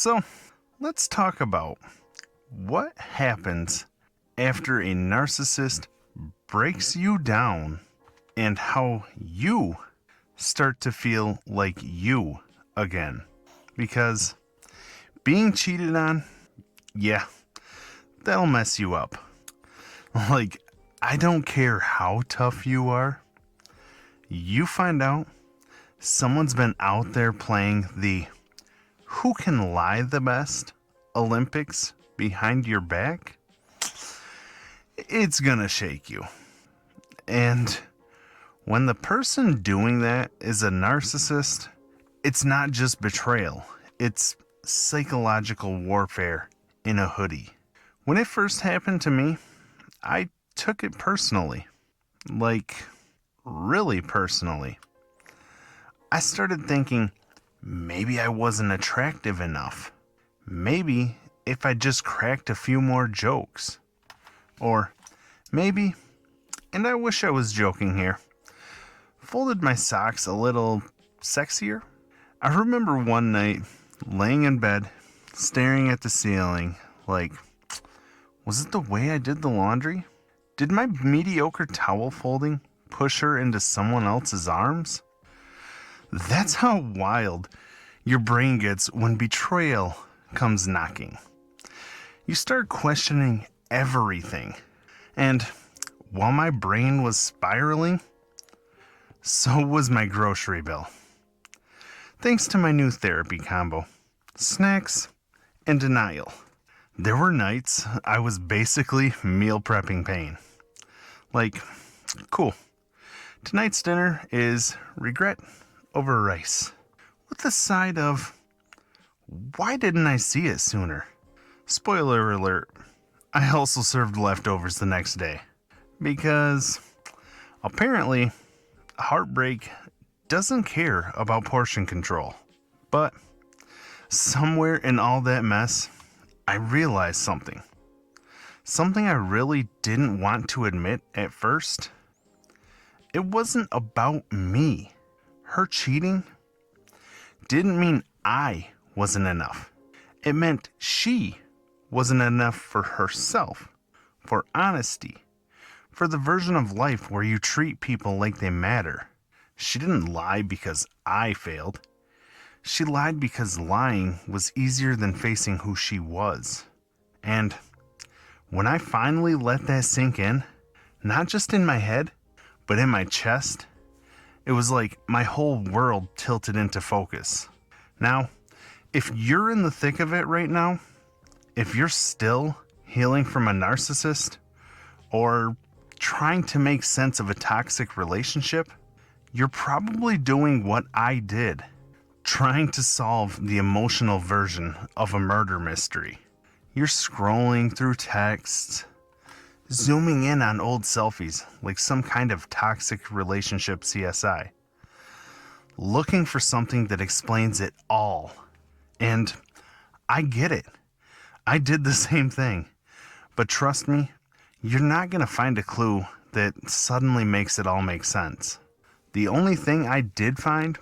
So, let's talk about what happens after a narcissist breaks you down and how you start to feel like you again. Because being cheated on, yeah, that'll mess you up. Like, I don't care how tough you are, you find out someone's been out there playing the who can lie the best Olympics behind your back, it's gonna shake you. And when the person doing that is a narcissist, it's not just betrayal, it's psychological warfare in a hoodie. When it first happened to me, I took it personally. Like, really personally. I started thinking, maybe I wasn't attractive enough. Maybe if I just cracked a few more jokes. Or maybe, and I wish I was joking here, folded my socks a little sexier. I remember one night, laying in bed, staring at the ceiling, like, was it the way I did the laundry? Did my mediocre towel folding push her into someone else's arms? That's how wild your brain gets when betrayal comes knocking. You start questioning everything. And while my brain was spiraling, so was my grocery bill. Thanks to my new therapy combo, snacks and denial. There were nights I was basically meal prepping pain. Like, cool. Tonight's dinner is regret over rice, with the side of, why didn't I see it sooner? Spoiler alert, I also served leftovers the next day, because apparently heartbreak doesn't care about portion control. But somewhere in all that mess, I realized something. Something I really didn't want to admit at first. It wasn't about me. Her cheating didn't mean I wasn't enough. It meant she wasn't enough for herself, for honesty, for the version of life where you treat people like they matter. She didn't lie because I failed. She lied because lying was easier than facing who she was. And when I finally let that sink in, not just in my head, but in my chest, it was like my whole world tilted into focus. Now, if you're in the thick of it right now, if you're still healing from a narcissist or trying to make sense of a toxic relationship, you're probably doing what I did, trying to solve the emotional version of a murder mystery. You're scrolling through texts, zooming in on old selfies like some kind of toxic relationship CSI, looking for something that explains it all. And I get it. I did the same thing. But trust me, you're not going to find a clue that suddenly makes it all make sense. The only thing I did find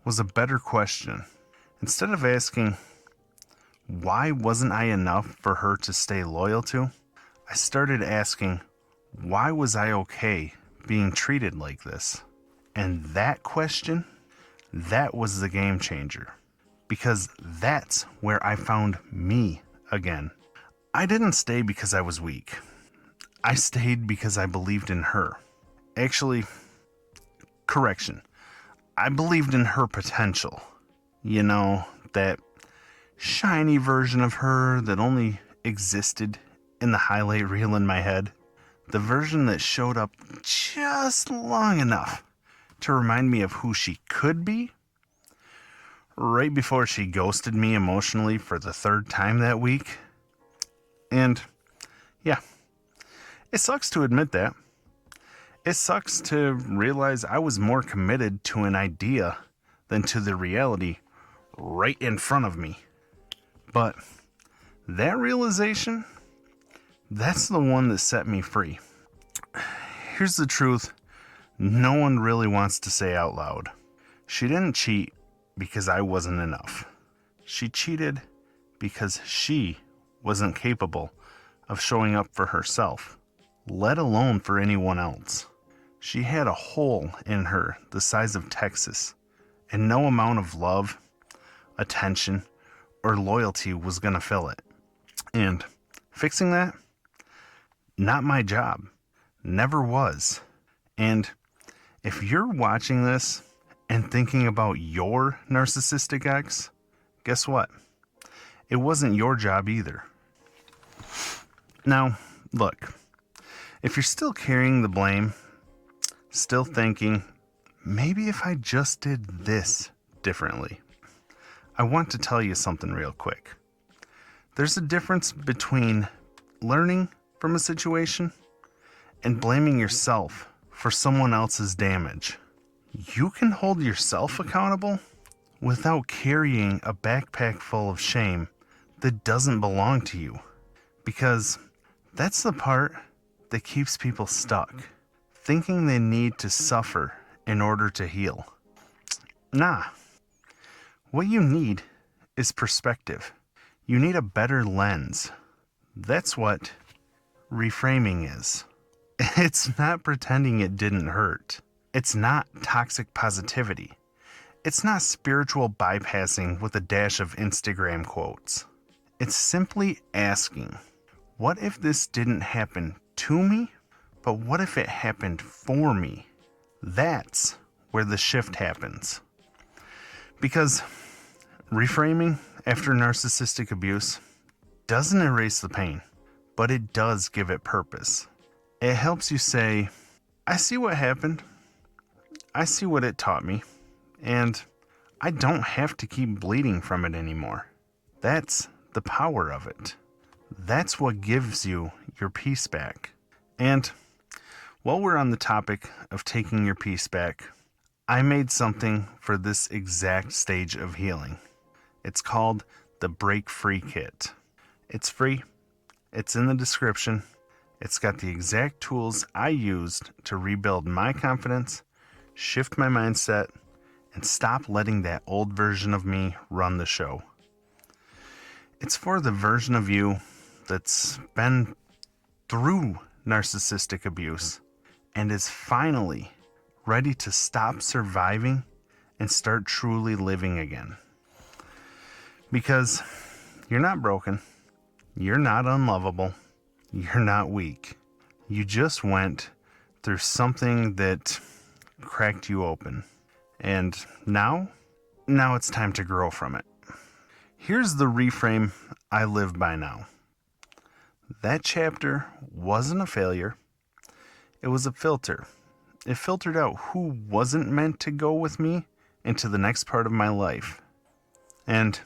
was a better question. Instead of asking, why wasn't I enough for her to stay loyal to? I started asking, why was I okay being treated like this? And that question, that was the game changer. Because that's where I found me again. I didn't stay because I was weak. I stayed because I believed in her. Actually, correction. I believed in her potential. You know, that shiny version of her that only existed in the highlight reel in my head. The version that showed up just long enough to remind me of who she could be, right before she ghosted me emotionally for the third time that week. And yeah, it sucks to admit that. It sucks to realize I was more committed to an idea than to the reality right in front of me. But that realization, that's the one that set me free. Here's the truth no one really wants to say out loud. She didn't cheat because I wasn't enough. She cheated because she wasn't capable of showing up for herself, let alone for anyone else. She had a hole in her the size of Texas, and no amount of love, attention, or loyalty was going to fill it. And fixing that, not my job. Never was. And if you're watching this and thinking about your narcissistic ex, guess what? It wasn't your job either. Now, look, if you're still carrying the blame, still thinking, maybe if I just did this differently, I want to tell you something real quick. There's a difference between learning from a situation and blaming yourself for someone else's damage. You can hold yourself accountable without carrying a backpack full of shame that doesn't belong to you, because that's the part that keeps people stuck, thinking they need to suffer in order to heal. Nah. What you need is perspective. You need a better lens. That's what reframing is. It's not pretending it didn't hurt. It's not toxic positivity. It's not spiritual bypassing with a dash of Instagram quotes. It's simply asking, what if this didn't happen to me, but what if it happened for me? That's where the shift happens. Because reframing after narcissistic abuse doesn't erase the pain, but it does give it purpose. It helps you say, I see what happened. I see what it taught me. And I don't have to keep bleeding from it anymore. That's the power of it. That's what gives you your peace back. And while we're on the topic of taking your peace back, I made something for this exact stage of healing. It's called the Break Free Kit. It's free. It's in the description. It's got the exact tools I used to rebuild my confidence, shift my mindset, and stop letting that old version of me run the show. It's for the version of you that's been through narcissistic abuse and is finally ready to stop surviving and start truly living again. Because you're not broken, you're not unlovable, you're not weak. You just went through something that cracked you open. And now it's time to grow from it. Here's the reframe I live by now. That chapter wasn't a failure. It was a filter. It filtered out who wasn't meant to go with me into the next part of my life. And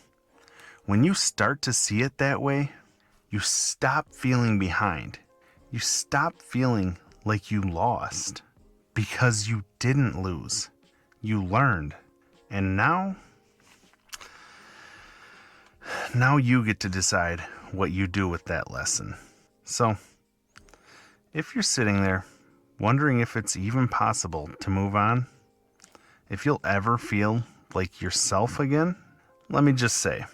when you start to see it that way, you stop feeling behind. You stop feeling like you lost, because you didn't lose. You learned. And now you get to decide what you do with that lesson. So, if you're sitting there wondering if it's even possible to move on, if you'll ever feel like yourself again, let me just say,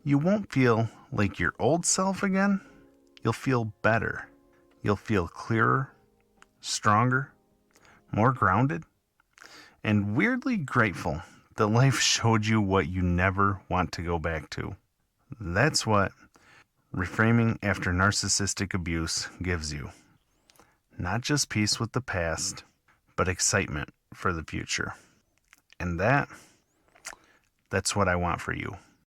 you won't feel like your old self again. You'll feel better. You'll feel clearer, stronger, more grounded, and weirdly grateful that life showed you what you never want to go back to. That's what reframing after narcissistic abuse gives you. Not just peace with the past, but excitement for the future. And that's what I want for you.